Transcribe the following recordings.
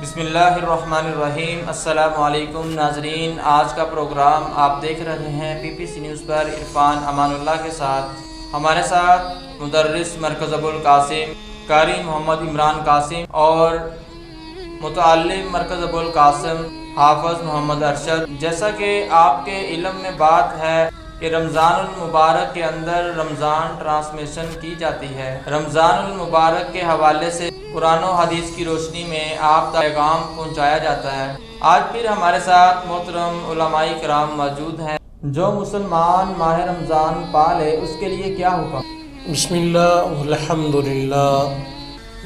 بسم اللہ الرحمن الرحیم۔ السلام علیکم ناظرین، آج کا پروگرام آپ دیکھ رہے ہیں PPC نیوز پر عرفان امان اللہ کے ساتھ۔ ہمارے ساتھ مدرس مرکز ابو القاسم قاری محمد عمران قاسم اور متعلم مرکز ابو القاسم حافظ محمد ارشد۔ جیسا کہ آپ کے علم میں بات ہے کہ رمضان المبارک کے اندر رمضان ٹرانسمیشن کی جاتی ہے۔ رمضان المبارک کے حوالے سے قرآن و حدیث کی روشنی میں آپ تک پیغام پہنچایا جاتا ہے۔ آج پھر ہمارے ساتھ محترم علماء کرام موجود ہیں۔ جو مسلمان ماہ رمضان پالے اس کے لیے کیا حکم؟ بسم اللہ والحمد للہ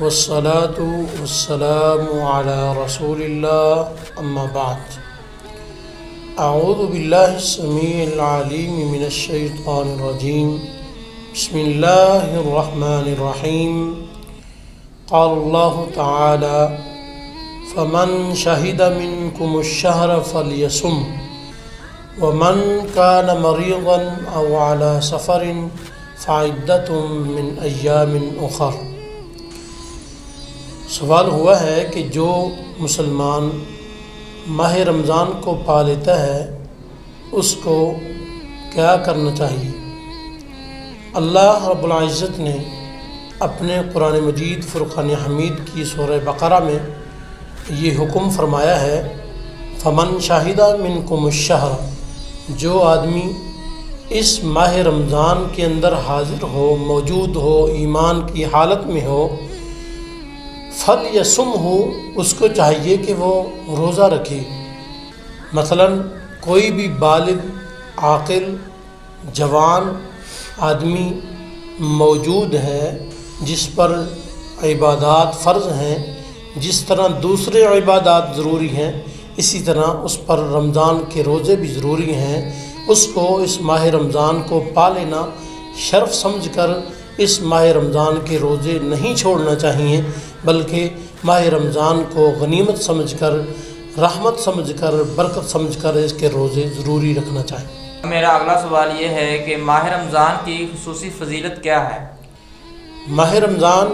والصلاة والسلام علی رسول اللہ، اما بعد۔ اعوذ باللہ السمیع العلیم من الشیطان الرجیم، بسم اللہ الرحمن الرحیم۔ قال اللہ تعالی فمن شہد منکم الشہر فلیصم ومن کان مریضا او علی سفر فعدۃ من ایام اخر۔ سوال ہوا ہے کہ جو مسلمان ماہ رمضان کو پا لیتا ہے اس کو کیا کرنا چاہیے؟ اللہ رب العزت نے اپنے قرآن مجید فرقان حمید کی سورہ بقرہ میں یہ حکم فرمایا ہے، فمن شاہد منکم الشہر، جو آدمی اس ماہ رمضان کے اندر حاضر ہو، موجود ہو، ایمان کی حالت میں ہو، فلیصم ہو، اس کو چاہیے کہ وہ روزہ رکھے۔ مثلا کوئی بھی بالغ عاقل جوان آدمی موجود ہے جس پر عبادات فرض ہیں، جس طرح دوسرے عبادات ضروری ہیں اسی طرح اس پر رمضان کے روزے بھی ضروری ہیں، اس کو اس ماہ رمضان کو پا لینا شرف سمجھ کر اس ماہ رمضان کے روزے نہیں چھوڑنا چاہیے، بلکہ ماہ رمضان کو غنیمت سمجھ کر، رحمت سمجھ کر، برکت سمجھ کر اس کے روزے ضروری رکھنا چاہیے۔ میرا اگلا سوال یہ ہے کہ ماہ رمضان کی خصوصی فضیلت کیا ہے؟ ماہ رمضان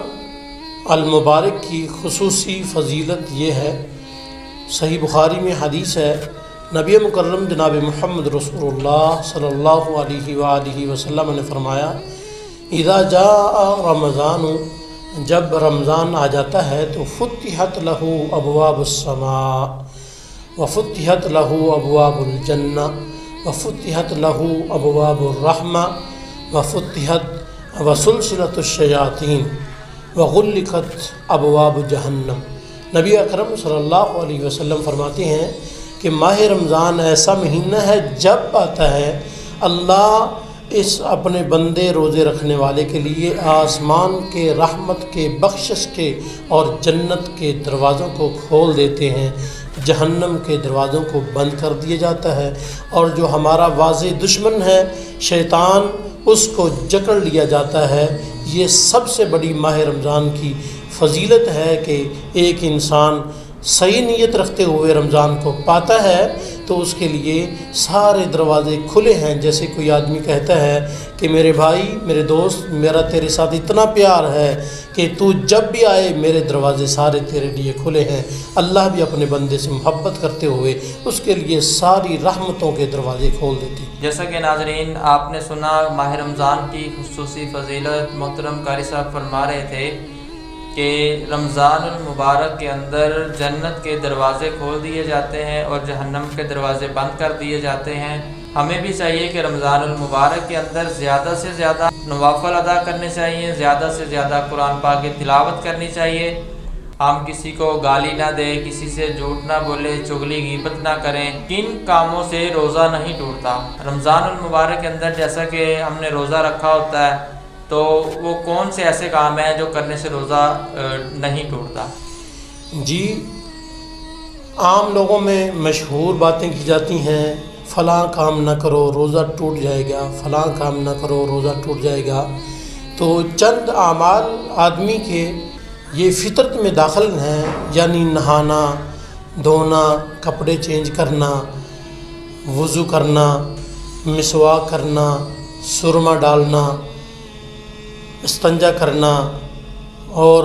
المبارک کی خصوصی فضیلت یہ ہے، صحیح بخاری میں حدیث ہے، نبی مکرم جناب محمد رسول اللہ صلی اللہ علیہ وآلہ وسلم نے فرمایا، اذا جاء رمضان، جب رمضان آ جاتا ہے تو فتحت لہ ابواب السماء وفتحت لہ ابواب الجنہ وفتحت لہ ابواب الرحمہ وفتحت وسلسلۃ الشیاطین وغلقت ابواب جہنم۔ نبی اکرم صلی اللہ علیہ وسلم فرماتے ہیں کہ ماہ رمضان ایسا مہینہ ہے جب آتا ہے اللہ اس اپنے بندے روزے رکھنے والے کے لیے آسمان کے رحمت کے، بخشش کے اور جنت کے دروازوں کو کھول دیتے ہیں، جہنم کے دروازوں کو بند کر دیا جاتا ہے، اور جو ہمارا واضح دشمن ہے شیطان اس کو جکڑ لیا جاتا ہے۔ یہ سب سے بڑی ماہ رمضان کی فضیلت ہے کہ ایک انسان صحیح نیت رکھتے ہوئے رمضان کو پاتا ہے تو اس کے لیے سارے دروازے کھلے ہیں۔ جیسے کوئی آدمی کہتا ہے کہ میرے بھائی، میرے دوست، میرا تیرے ساتھ اتنا پیار ہے کہ تو جب بھی آئے میرے دروازے سارے تیرے لیے کھلے ہیں۔ اللہ بھی اپنے بندے سے محبت کرتے ہوئے اس کے لیے ساری رحمتوں کے دروازے کھول دیتے ہیں۔ جیسا کہ ناظرین آپ نے سنا ماہ رمضان کی خصوصی فضیلت، محترم قاری صاحب فرما رہے تھے کہ رمضان المبارک کے اندر جنت کے دروازے کھول دیے جاتے ہیں اور جہنم کے دروازے بند کر دیے جاتے ہیں۔ ہمیں بھی چاہیے کہ رمضان المبارک کے اندر زیادہ سے زیادہ نوافل ادا کرنے چاہیے، زیادہ سے زیادہ قرآن پاک کی تلاوت کرنی چاہیے۔ ہم کسی کو گالی نہ دیں، کسی سے جھوٹ نہ بولے، چغلی غیبت نہ کریں۔ کن کاموں سے روزہ نہیں ٹوٹتا؟ رمضان المبارک کے اندر جیسا کہ ہم نے روزہ رکھا ہوتا ہے تو وہ کون سے ایسے کام ہیں جو کرنے سے روزہ نہیں ٹوٹتا؟ جی، عام لوگوں میں مشہور باتیں کی جاتی ہیں، فلاں کام نہ کرو روزہ ٹوٹ جائے گا، فلاں کام نہ کرو روزہ ٹوٹ جائے گا۔ تو چند اعمال آدمی کے یہ فطرت میں داخل ہیں، یعنی نہانا، دھونا، کپڑے چینج کرنا، وضو کرنا، مسواک کرنا، سرما ڈالنا، استنجا کرنا اور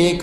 1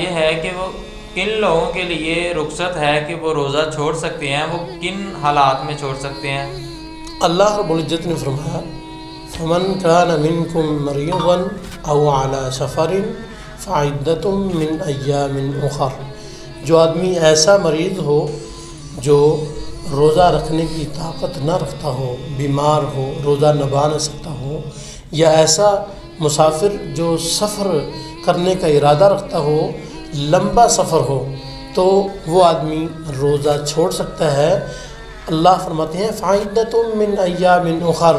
یہ ہے کہ وہ کن لوگوں کے لیے رخصت ہے کہ وہ روزہ چھوڑ سکتے ہیں، وہ کن حالات میں چھوڑ سکتے ہیں؟ اللہ رب العزت نے فرمایا فمن کان منکم مریضا او علی سفر فعدۃ من ایام اخر، جو آدمی ایسا مریض ہو جو روزہ رکھنے کی طاقت نہ رکھتا ہو، بیمار ہو، روزہ نبھا نہ سکتا ہو، یا ایسا مسافر جو سفر کرنے کا ارادہ رکھتا ہو، لمبا سفر ہو، تو وہ آدمی روزہ چھوڑ سکتا ہے۔ اللہ فرماتے ہیں فعدۃ من ایام اخر،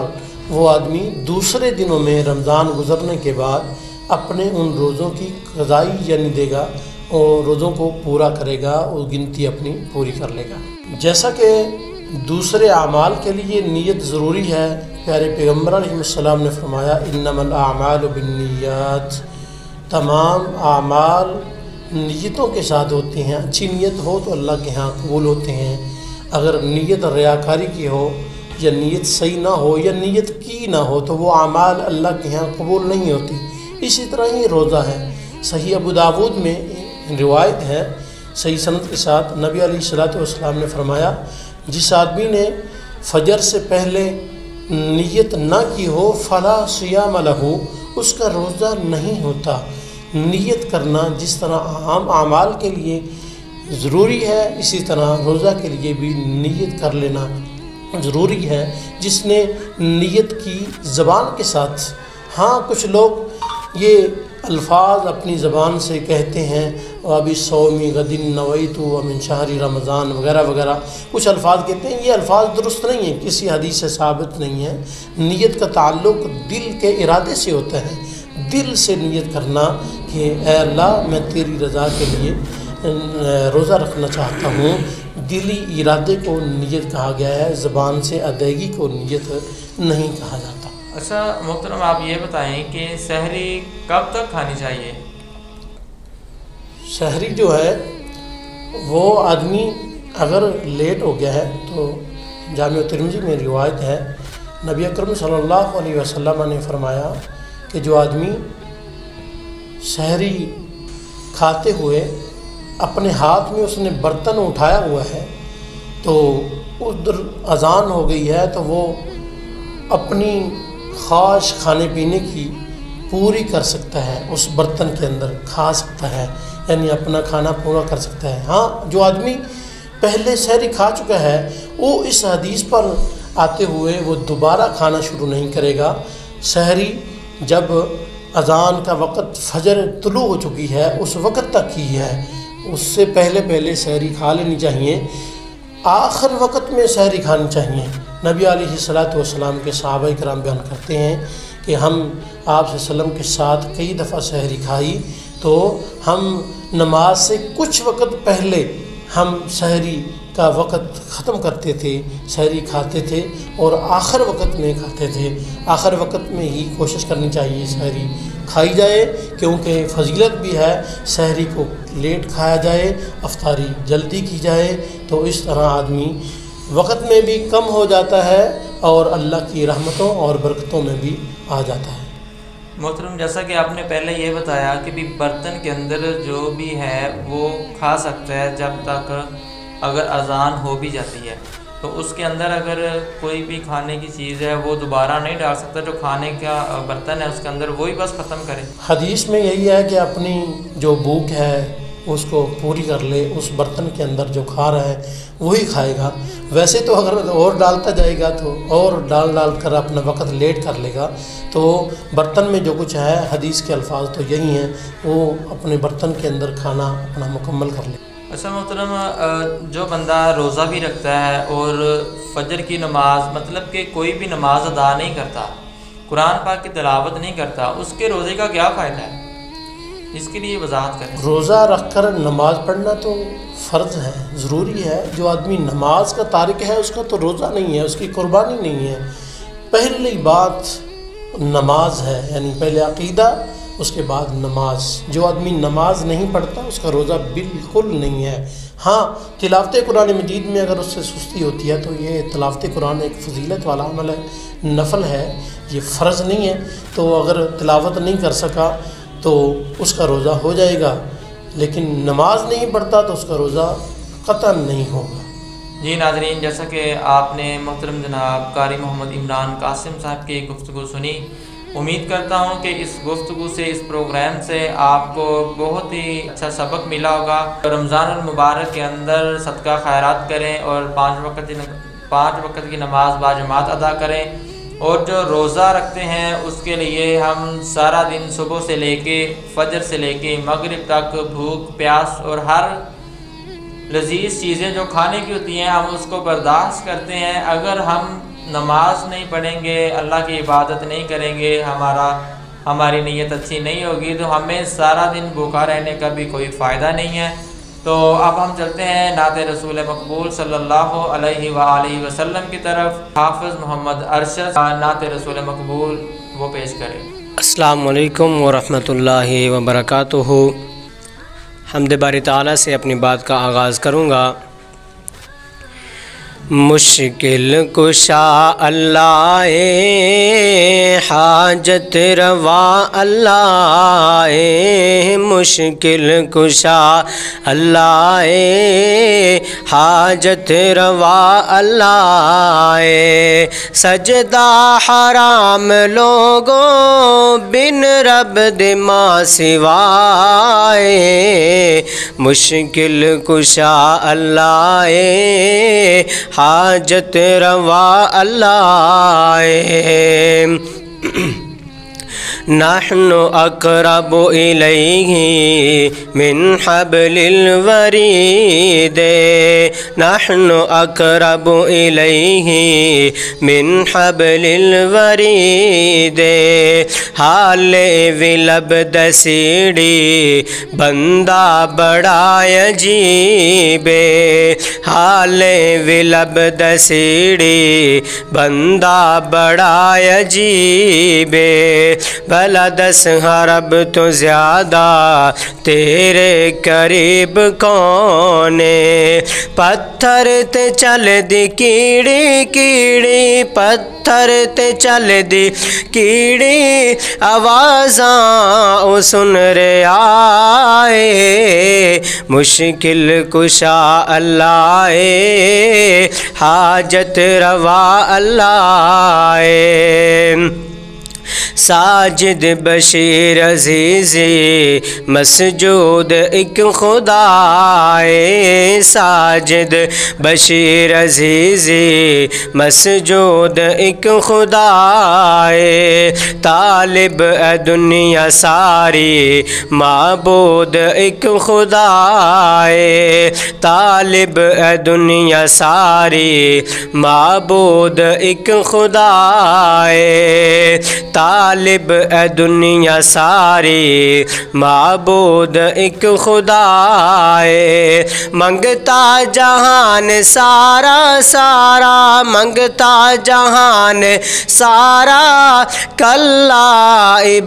وہ آدمی دوسرے دنوں میں رمضان گزرنے کے بعد اپنے ان روزوں کی قضائی یعنی دے گا اور روزوں کو پورا کرے گا اور گنتی اپنی پوری کر لے گا۔ جیسا کہ دوسرے اعمال کے لیے نیت ضروری ہے، پیارے پیغمبر علیہ السلام نے فرمایا انما الاعمال بالنیات، تمام اعمال نیتوں کے ساتھ ہوتے ہیں۔ اچھی نیت ہو تو اللہ کے ہاں قبول ہوتے ہیں، اگر نیت ریاکاری کی ہو یا نیت صحیح نہ ہو یا نیت کی نہ ہو تو وہ اعمال اللہ کے ہاں قبول نہیں ہوتی۔ اسی طرح ہی روزہ ہے۔ صحیح ابو داود میں روایت ہے صحیح سند کے ساتھ، نبی علیہ الصلوۃ والسلام نے فرمایا جس آدمی نے فجر سے پہلے نیت نہ کی ہو فلا صیام لہ، اس کا روزہ نہیں ہوتا۔ نیت کرنا جس طرح عام اعمال کے لیے ضروری ہے، اسی طرح روزہ کے لیے بھی نیت کر لینا ضروری ہے۔ جس نے نیت کی زبان کے ساتھ، ہاں کچھ لوگ یہ الفاظ اپنی زبان سے کہتے ہیں، ابھی سومی غدن نویت ومن شہر رمضان وغیرہ وغیرہ، کچھ الفاظ کہتے ہیں، یہ الفاظ درست نہیں ہیں، کسی حدیث سے ثابت نہیں ہے۔ نیت کا تعلق دل کے ارادے سے ہوتا ہے، دل سے نیت کرنا کہ اے اللہ میں تیری رضا کے لیے روزہ رکھنا چاہتا ہوں، دلی ارادے کو نیت کہا گیا ہے، زبان سے ادائیگی کو نیت نہیں کہا جاتا۔ اچھا محترم، آپ یہ بتائیں کہ سحری کب تک کھانی چاہیے؟ سحری جو ہے وہ آدمی اگر لیٹ ہو گیا ہے تو جامع ترمذی میں روایت ہے نبی اکرم صلی اللہ علیہ وسلم نے فرمایا کہ جو آدمی سحری کھاتے ہوئے اپنے ہاتھ میں اس نے برتن اٹھایا ہوا ہے تو ادھر اذان ہو گئی ہے تو وہ اپنی خواہش کھانے پینے کی پوری کر سکتا ہے، اس برتن کے اندر کھا سکتا ہے، یعنی اپنا کھانا پورا کر سکتا ہے۔ ہاں جو آدمی پہلے سحری کھا چکا ہے وہ اس حدیث پر آتے ہوئے وہ دوبارہ کھانا شروع نہیں کرے گا۔ سحری جب اذان کا وقت فجر طلوع ہو چکی ہے اس وقت تک ہی ہے، اس سے پہلے سحری کھا لینی چاہیے، آخر وقت میں سحری کھانی چاہیے۔ نبی علیہ الصلوۃ والسلام کے صحابہ کرام بیان کرتے ہیں کہ ہم آپ صلی اللہ علیہ وسلم کے ساتھ کئی دفعہ سحری کھائی تو ہم نماز سے کچھ وقت پہلے ہم سحری کا وقت ختم کرتے تھے، سحری کھاتے تھے اور آخر وقت میں کھاتے تھے۔ آخر وقت میں ہی کوشش کرنی چاہیے سحری کھائی جائے، کیونکہ فضیلت بھی ہے، سحری کو لیٹ کھایا جائے، افطاری جلدی کی جائے، تو اس طرح آدمی وقت میں بھی کم ہو جاتا ہے اور اللہ کی رحمتوں اور برکتوں میں بھی آ جاتا ہے۔ محترم، جیسا کہ آپ نے پہلے یہ بتایا کہ بھی برتن کے اندر جو بھی ہے وہ کھا سکتا ہے جب تک اگر اذان ہو بھی جاتی ہے، تو اس کے اندر اگر کوئی بھی کھانے کی چیز ہے وہ دوبارہ نہیں ڈال سکتا، جو کھانے کا برتن ہے اس کے اندر وہی بس ختم کرے۔ حدیث میں یہی ہے کہ اپنی جو بھوک ہے اس کو پوری کر لے، اس برتن کے اندر جو کھا رہا ہے وہی کھائے گا۔ ویسے تو اگر اور ڈالتا جائے گا تو اور ڈال کر اپنا وقت لیٹ کر لے گا، تو برتن میں جو کچھ ہے حدیث کے الفاظ تو یہی ہیں، وہ اپنے برتن کے اندر کھانا اپنا مکمل کر لے۔ اچھا محترم، جو بندہ روزہ بھی رکھتا ہے اور فجر کی نماز مطلب کہ کوئی بھی نماز ادا نہیں کرتا، قرآن پاک کی تلاوت نہیں کرتا، اس کے روزے کا کیا فائدہ ہے؟ اس کے لیے وضاحت کریں۔ روزہ رکھ کر نماز پڑھنا تو فرض ہے، ضروری ہے۔ جو آدمی نماز کا تارک ہے اس کا تو روزہ نہیں ہے، اس کی قربانی نہیں ہے۔ پہلی بات نماز ہے، یعنی پہلے عقیدہ اس کے بعد نماز۔ جو آدمی نماز نہیں پڑھتا اس کا روزہ بالکل نہیں ہے۔ ہاں تلاوت قرآن مجید میں اگر اس سے سستی ہوتی ہے تو یہ تلاوت قرآن ایک فضیلت والا عمل ہے، نفل ہے، یہ فرض نہیں ہے۔ تو اگر تلاوت نہیں کر سکا تو اس کا روزہ ہو جائے گا، لیکن نماز نہیں پڑھتا تو اس کا روزہ قطعاً نہیں ہوگا۔ جی ناظرین، جیسا کہ آپ نے محترم جناب قاری محمد عمران قاسم صاحب کی گفتگو سنی، امید کرتا ہوں کہ اس گفتگو سے، اس پروگرام سے آپ کو بہت ہی اچھا سبق ملا ہوگا۔ رمضان المبارک کے اندر صدقہ خیرات کریں اور 5 وقت کی نماز باجماعت ادا کریں، اور جو روزہ رکھتے ہیں اس کے لیے ہم سارا دن صبح سے لے کے فجر سے لے کے مغرب تک بھوک پیاس اور ہر لذیذ چیزیں جو کھانے کی ہوتی ہیں ہم اس کو برداشت کرتے ہیں۔ اگر ہم نماز نہیں پڑھیں گے، اللہ کی عبادت نہیں کریں گے، ہماری نیت اچھی نہیں ہوگی، تو ہمیں سارا دن بھوکا رہنے کا بھی کوئی فائدہ نہیں ہے۔ تو اب ہم چلتے ہیں نعت رسول مقبول صلی اللہ علیہ وآلہ وسلم کی طرف۔ حافظ محمد ارشد نعت رسول مقبول وہ پیش کریں۔ السلام علیکم ورحمۃ اللہ وبرکاتہ۔ حمد باری تعالیٰ سے اپنی بات کا آغاز کروں گا۔ مشکل کشا اللہ حاجت روا اللہ، مشکل کشا اللہ حاجت روا اللہ، سجدہ حرام لوگوں بن رب دما سوائے، مشکل کشا اللہ حاجت روا اللہ، نحن اقرب الیہ من حبل الورید، نحن اقرب الیہ من حبل الورید، حال ولب دسیڑی بندہ بڑا عجیب، حال ولب دسیڑی بندہ بڑا عجیب، بھلا 10 حرب تو زیادہ تیرے قریب کون، پتھر تے چل دی کیڑی کیڑی، پتھر تے چل دی کیڑی، آوازاں او سن رے آئے، مشکل کشا اللہ حاجت روا اللہ، ساجد بشیر عزیزی مسجود ایک خدا ہے، ساجد بشیر عزیزی مسجود ایک خدا ہے، طالب دنیا ساری معبود ایک خدا ہے، طالب دنیا ساری معبود ایک خدا ہے، طالب دنیا ساری معبود ایک خدا ہے، منگتا جہان سارا سارا، منگتا جہان سارا، کلا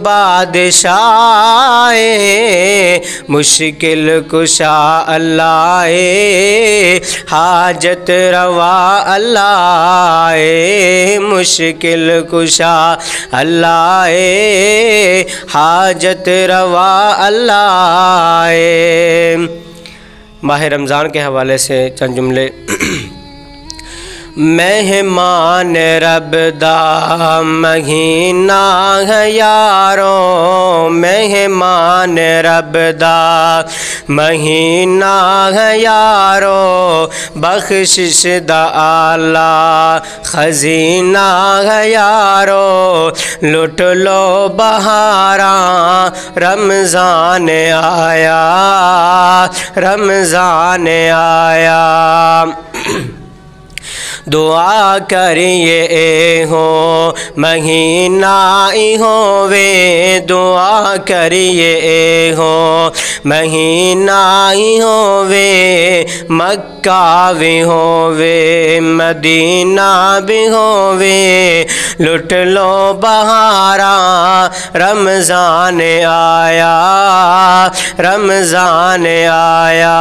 بادشاہ، مشکل کشا اللہ حاجت روا اللہ، مشکل کشا اللہ حاجت روا اللہ۔ ماہ رمضان کے حوالے سے چند جملے۔ مہمان رب دا مہینہ ہے یارو، مہمان رب دا مہینہ ہے یارو، بخشش دا اعلیٰ خزینہ ہے یارو، لٹ لو بہاراں رمضان آیا، رمضان آیا، دعا کریے ہو مہینہ ہی ہووے، دعا کریے ہو مہینہ ہی ہووے، مکہ بھی ہووے مدینہ بھی ہووے، لٹ لو بہاراں رمضان آیا، رمضان آیا،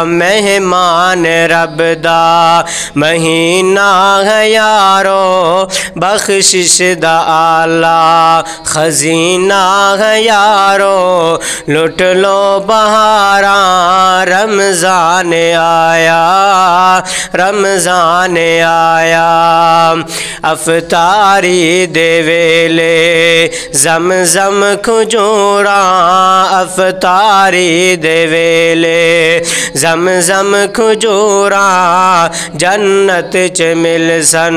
مہمان رب دا مہینہ مہینہ ہے یارو بخشش دا آلہ خزینہ ہے یارو لٹ لو بہاراں رمضان آیا رمضان آیا افطاری دے ویلے زمزم کھجوراں افطاری دے ویلے زمزم کھجوراں جنت چ مل سن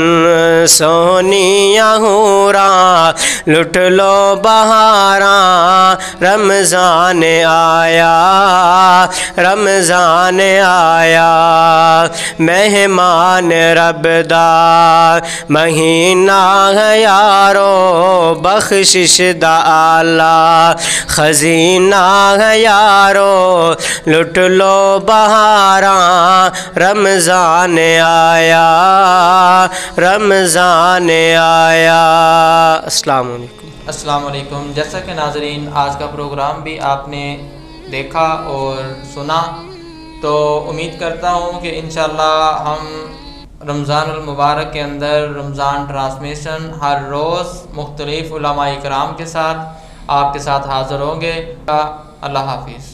سونیاں حوراں لٹ لو بہاراں رمضان آیا رمضان آیا مہمان رب دا مہینہ ہے یارو بخشش دا آلہ خزینہ ہے یارو لٹ لو بہاراں رمضان آیا رمضان آیا۔ السلام علیکم۔ السلام علیکم۔ جیسا کہ ناظرین آج کا پروگرام بھی آپ نے دیکھا اور سنا، تو امید کرتا ہوں کہ انشاءاللہ ہم رمضان المبارک کے اندر رمضان ٹرانسمیشن ہر روز مختلف علماء کرام کے ساتھ آپ کے ساتھ حاضر ہوں گے۔ اللہ حافظ۔